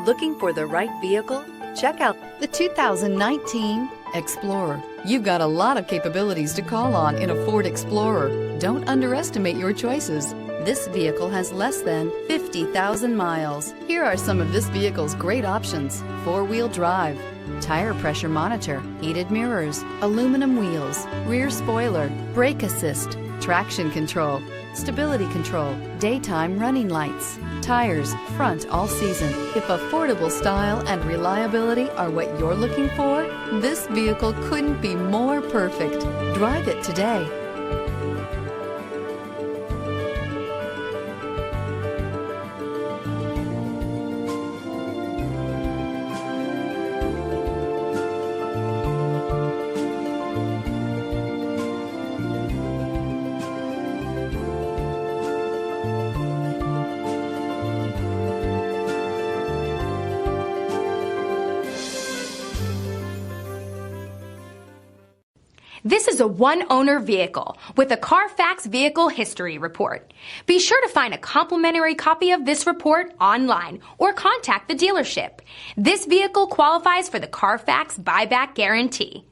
Looking for the right vehicle? Check out the 2019 Explorer. You've got a lot of capabilities to call on in a Ford Explorer. Don't underestimate your choices. This vehicle has less than 50,000 miles. Here are some of this vehicle's great options: four-wheel drive, tire pressure monitor, heated mirrors, aluminum wheels, rear spoiler, brake assist, traction control, stability control, daytime running lights, tires front all season. If affordable style and reliability are what you're looking for, this vehicle couldn't be more perfect. Drive it today. This is a one-owner vehicle with a Carfax Vehicle History Report. Be sure to find a complimentary copy of this report online or contact the dealership. This vehicle qualifies for the Carfax Buyback Guarantee.